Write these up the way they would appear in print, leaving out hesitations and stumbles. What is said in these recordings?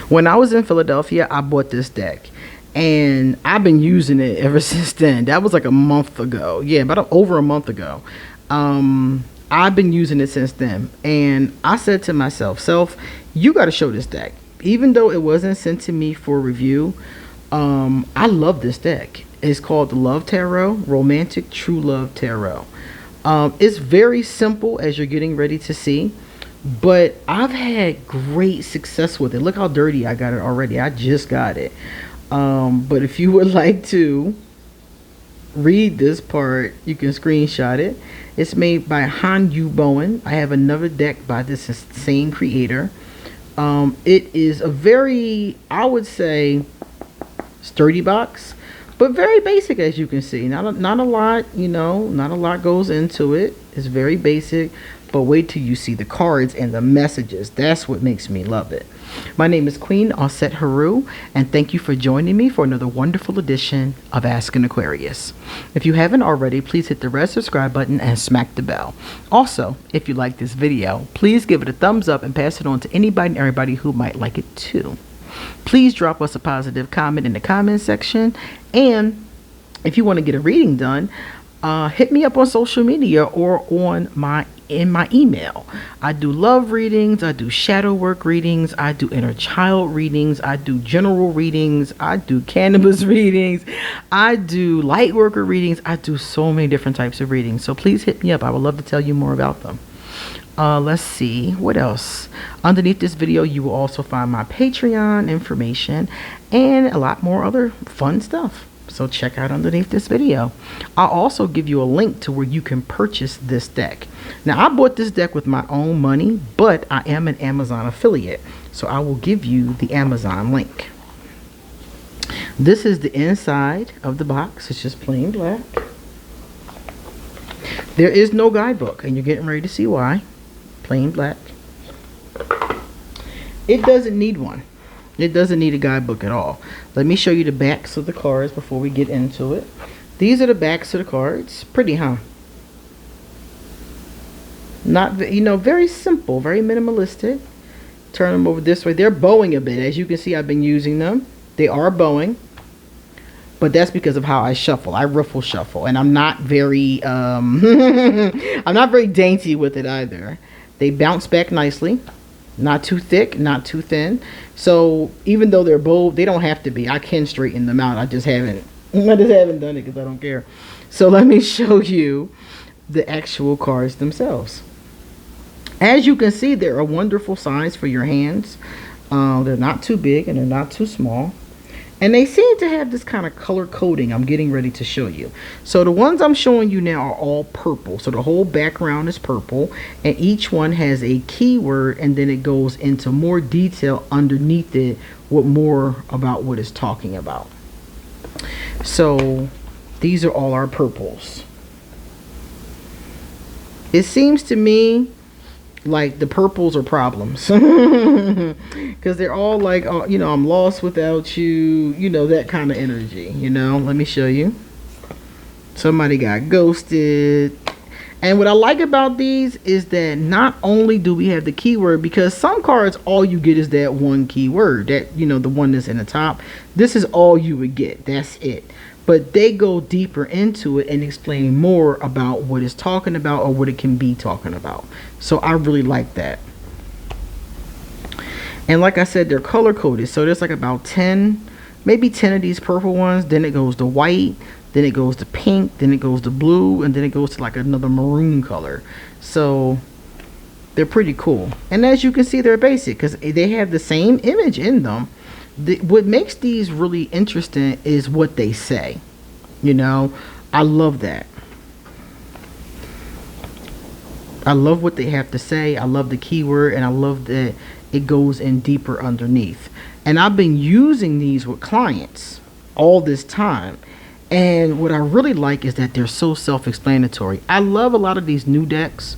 When I was in Philadelphia, I bought this deck. And I've been using it ever since then. That was like a month ago. Yeah, about over a month ago. I've been using it since then. And I said to myself, you got to show this deck. Even though it wasn't sent to me for review, I love this deck. It's called the Love Tarot, Romantic True Love Tarot. It's very simple, as you're getting ready to see. But I've had great success with it. Look how dirty I got it already. I just got it. But if you would like to read this part, you can screenshot it. It's made by Bowen. I have another deck by this same creator. It is a very, I would say, sturdy box, but very basic, as you can see. Not a lot, not a lot goes into it. It's very basic, but wait till you see the cards and the messages. That's what makes me love it. My name is QueenAusetHeru, and thank you for joining me for another wonderful edition of Ask an Aquarius. If you haven't already, please hit the red subscribe button and smack the bell. Also, if you like this video, please give it a thumbs up and pass it on to anybody and everybody who might like it too. Please drop us a positive comment in the comment section, and if you want to get a reading done, hit me up on social media or in my email. I do love readings, I do shadow work readings, I do inner child readings, I do general readings, I do cannabis readings, I do light worker readings. I do so many different types of readings, so please hit me up. I would love to tell you more about them. Let's see what else. Underneath this video you will also find my Patreon information and a lot more other fun stuff. So check out underneath this video. I'll also give you a link to where you can purchase this deck. Now, I bought this deck with my own money, but I am an Amazon affiliate, so I will give you the Amazon link. This is the inside of the box. It's just plain black. There is no guidebook, and you're getting ready to see why. Plain black. It doesn't need one. It doesn't need a guidebook at all. Let me show you the backs of the cards before we get into it. These are the backs of the cards. Pretty, huh? Not, very simple, very minimalistic. Turn them over this way. They're bowing a bit. As you can see, I've been using them. They are bowing, but that's because of how I shuffle. I riffle shuffle, and I'm not very, I'm not very dainty with it either. They bounce back nicely. Not too thick, not too thin. So even though they're bold, they don't have to be. I can straighten them out. I just haven't done it because I don't care. So let me show you the actual cards themselves. As you can see, they're a wonderful size for your hands. They're not too big and they're not too small. And they seem to have this kind of color coding I'm getting ready to show you. So the ones I'm showing you now are all purple. So the whole background is purple. And each one has a keyword, and then it goes into more detail underneath it with more about what it's talking about. So these are all our purples. It seems to me like the purples are problems because they're all like, I'm lost without you, that kind of energy. Let me show you. Somebody got ghosted. And what I like about these is that not only do we have the keyword, because some cards all you get is that one keyword, that the one that's in the top. This is all you would get. That's it. But they go deeper into it and explain more about what it's talking about or what it can be talking about. So I really like that. And like I said, they're color coded. So there's like about 10, maybe 10 of these purple ones. Then it goes to white. Then it goes to pink. Then it goes to blue. And then it goes to like another maroon color. So they're pretty cool. And as you can see, they're basic because they have the same image in them. What makes these really interesting is what they say. I love that. I love what they have to say. I love the keyword, and I love that it goes in deeper underneath. And I've been using these with clients all this time. And what I really like is that they're so self-explanatory. I love a lot of these new decks.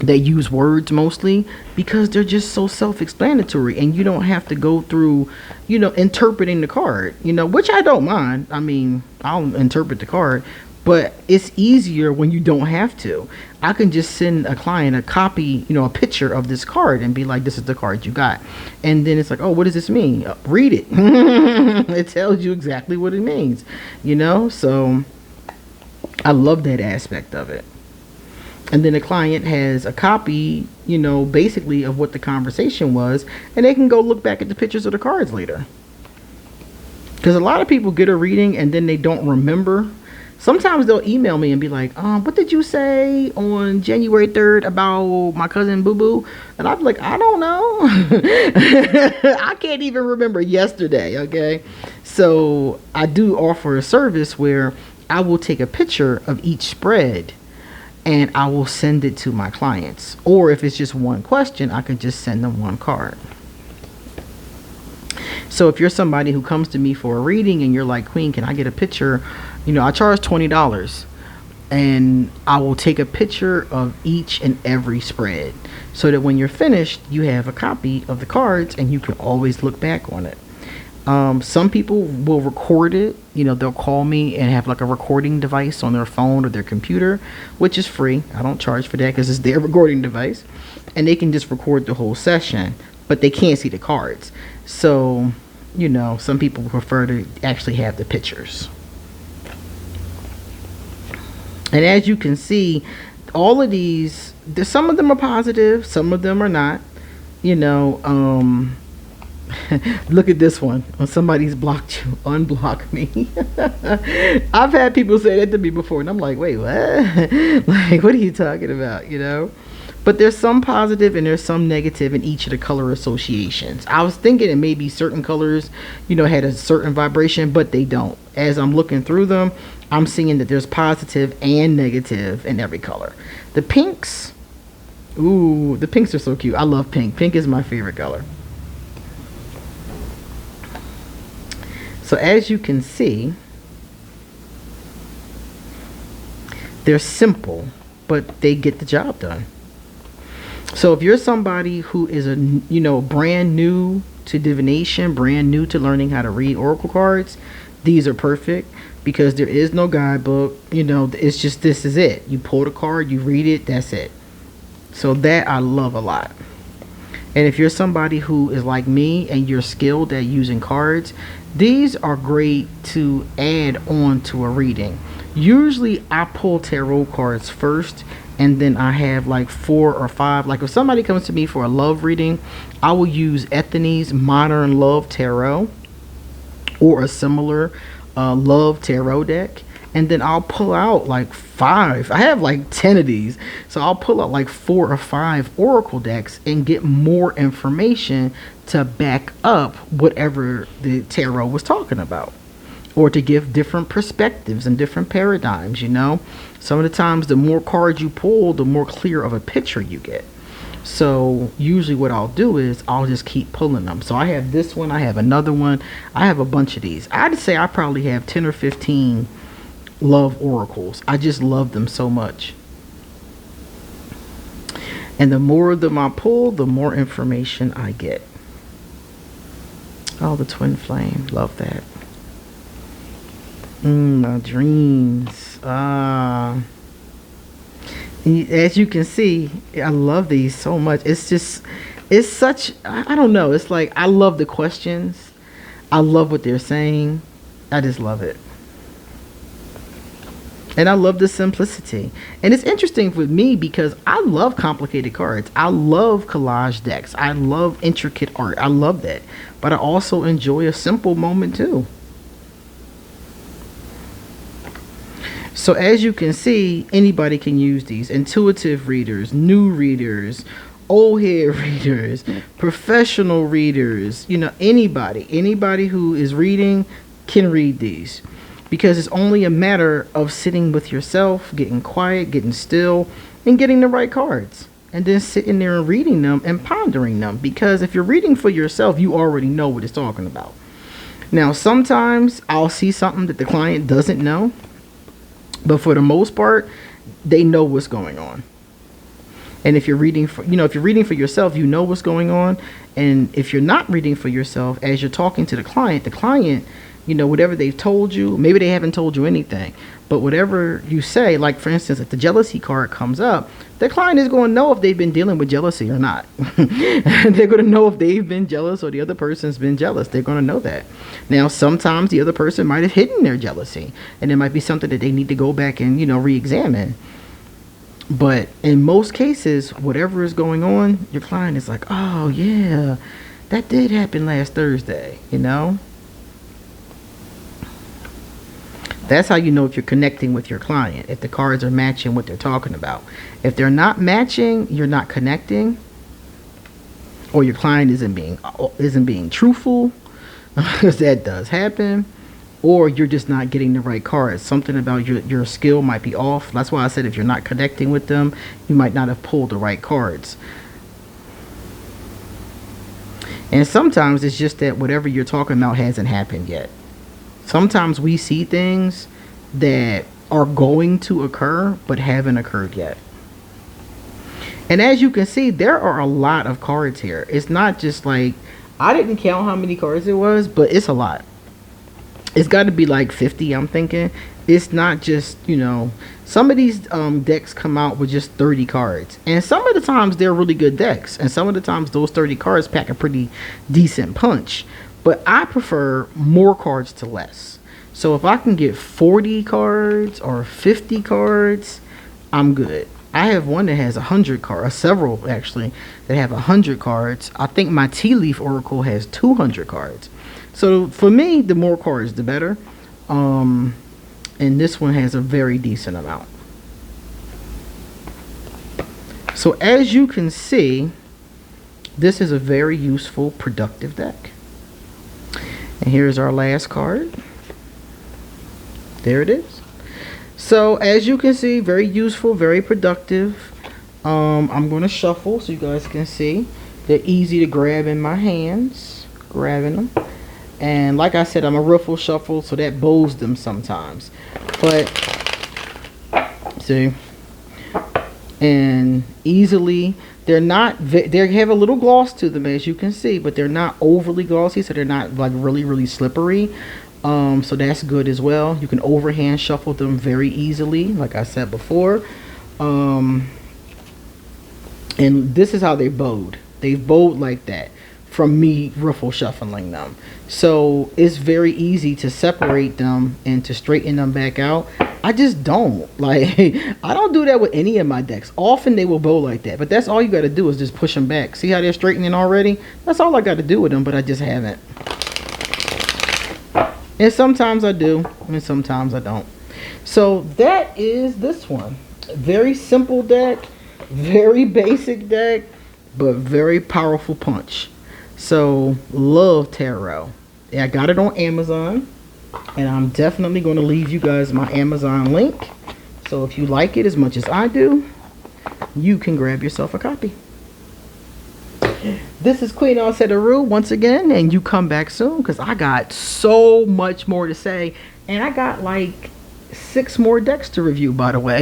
They use words mostly because they're just so self-explanatory, and you don't have to go through, interpreting the card, which I don't mind. I mean, I'll interpret the card, But it's easier when you don't have to. I can just send a client a copy, a picture of this card and be like, this is the card you got. And then it's like, oh, what does this mean? Read it. It tells you exactly what it means, So I love that aspect of it. And then the client has a copy, basically of what the conversation was, and they can go look back at the pictures of the cards later. Because a lot of people get a reading and then they don't remember. Sometimes they'll email me and be like, what did you say on January 3rd about my cousin Boo Boo? And I'll be like, I don't know. I can't even remember yesterday, okay? So I do offer a service where I will take a picture of each spread and I will send it to my clients. Or if it's just one question, I can just send them one card. So if you're somebody who comes to me for a reading and you're like, Queen, can I get a picture? I charge $20 and I will take a picture of each and every spread so that when you're finished, you have a copy of the cards and you can always look back on it. Some people will record it. They'll call me and have like a recording device on their phone or their computer, which is free. I don't charge for that because it's their recording device, and they can just record the whole session, but they can't see the cards. So, some people prefer to actually have the pictures. And as you can see, all of these, some of them are positive, some of them are not. Look at this one. When somebody's blocked you, unblock me. I've had people say that to me before, and I'm like, wait, what? Like, what are you talking about? But there's some positive and there's some negative in each of the color associations. I was thinking that maybe certain colors, had a certain vibration, but they don't. As I'm looking through them, I'm seeing that there's positive and negative in every color. The pinks, ooh, the pinks are so cute. I love pink. Pink is my favorite color. So as you can see, they're simple, but they get the job done. So if you're somebody who is brand new to divination, brand new to learning how to read oracle cards, these are perfect because there is no guidebook. It's just, this is it. You pull the card, you read it, that's it. So that I love a lot. And if you're somebody who is like me and you're skilled at using cards, these are great to add on to a reading. Usually I pull tarot cards first, and then I have like 4 or 5. Like if somebody comes to me for a love reading, I will use Ethany's Modern Love Tarot or a similar love tarot deck. And then I'll pull out like 5. I have like 10 of these. So I'll pull out like 4 or 5 oracle decks and get more information to back up whatever the tarot was talking about. Or to give different perspectives and different paradigms, Some of the times the more cards you pull, the more clear of a picture you get. So usually what I'll do is I'll just keep pulling them. So I have this one, I have another one, I have a bunch of these. I'd say I probably have 10 or 15 love oracles. I just love them so much. And the more of them I pull, the more information I get. Oh, the twin flame, love that. My dreams. As you can see, I love these so much. It's such, I don't know. It's like, I love the questions. I love what they're saying. I just love it. And I love the simplicity. And it's interesting with me because I love complicated cards. I love collage decks. I love intricate art. I love that. But I also enjoy a simple moment too. So as you can see, anybody can use these. Intuitive readers, new readers, old head readers, professional readers, anybody who is reading can read these. Because it's only a matter of sitting with yourself, getting quiet, getting still, and getting the right cards. And then sitting there and reading them and pondering them. Because if you're reading for yourself, you already know what it's talking about. Now, sometimes I'll see something that the client doesn't know. But for the most part, they know what's going on. And if you're reading for, if you're reading for yourself, you know what's going on. And if you're not reading for yourself, as you're talking to the client, whatever they've told you, maybe they haven't told you anything, But whatever you say, like for instance, if the jealousy card comes up, the client is going to know if they've been dealing with jealousy or not. They're going to know if they've been jealous or the other person's been jealous. They're going to know that. Now, sometimes the other person might have hidden their jealousy, and it might be something that they need to go back and, re-examine. But in most cases, whatever is going on, your client is like, oh yeah, that did happen last Thursday, That's how you know if you're connecting with your client, if the cards are matching what they're talking about. If they're not matching, you're not connecting, or your client isn't being truthful, because that does happen, or you're just not getting the right cards. Something about your skill might be off. That's why I said if you're not connecting with them, you might not have pulled the right cards. And sometimes it's just that whatever you're talking about hasn't happened yet. Sometimes we see things that are going to occur but haven't occurred yet. And as you can see, there are a lot of cards here. It's not just like, I didn't count how many cards it was, but it's a lot. It's got to be like 50, I'm thinking. It's not just, some of these decks come out with just 30 cards. And some of the times they're really good decks. And some of the times those 30 cards pack a pretty decent punch. But I prefer more cards to less. So if I can get 40 cards or 50 cards, I'm good. I have one that has 100 cards, several actually, that have 100 cards. I think my Tea Leaf Oracle has 200 cards. So for me, the more cards, the better. And this one has a very decent amount. So as you can see, this is a very useful, productive deck. And here's our last card. There it is. So as you can see, very useful, very productive. I'm going to shuffle so you guys can see. They're easy to grab in my hands. Grabbing them. And like I said, I'm a ruffle shuffle, so that bows them sometimes. But, see. And easily, they have a little gloss to them, as you can see, but they're not overly glossy, so they're not like really, really slippery. So that's good as well. You can overhand shuffle them very easily, like I said before. And this is how they bowed. They bowed like that from me ruffle shuffling them. So it's very easy to separate them and to straighten them back out. I just don't. Like, I don't do that with any of my decks. Often they will bow like that, but that's all you got to do is just push them back. See how they're straightening already? That's all I got to do with them, but I just haven't. And sometimes I do, and sometimes I don't. So that is this one. Very simple deck, very basic deck, but very powerful punch. So love tarot. I got it on Amazon, and I'm definitely going to leave you guys my Amazon link. So if you like it as much as I do, you can grab yourself a copy. This is QueenAusetHeru once again, and you come back soon because I got so much more to say, and I got like 6 more decks to review, by the way.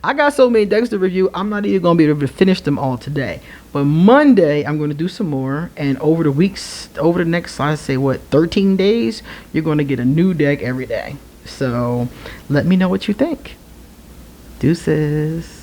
I got so many decks to review, I'm not even going to be able to finish them all today. But Monday, I'm going to do some more, and over the next, I say, 13 days, you're going to get a new deck every day. So let me know what you think. Deuces.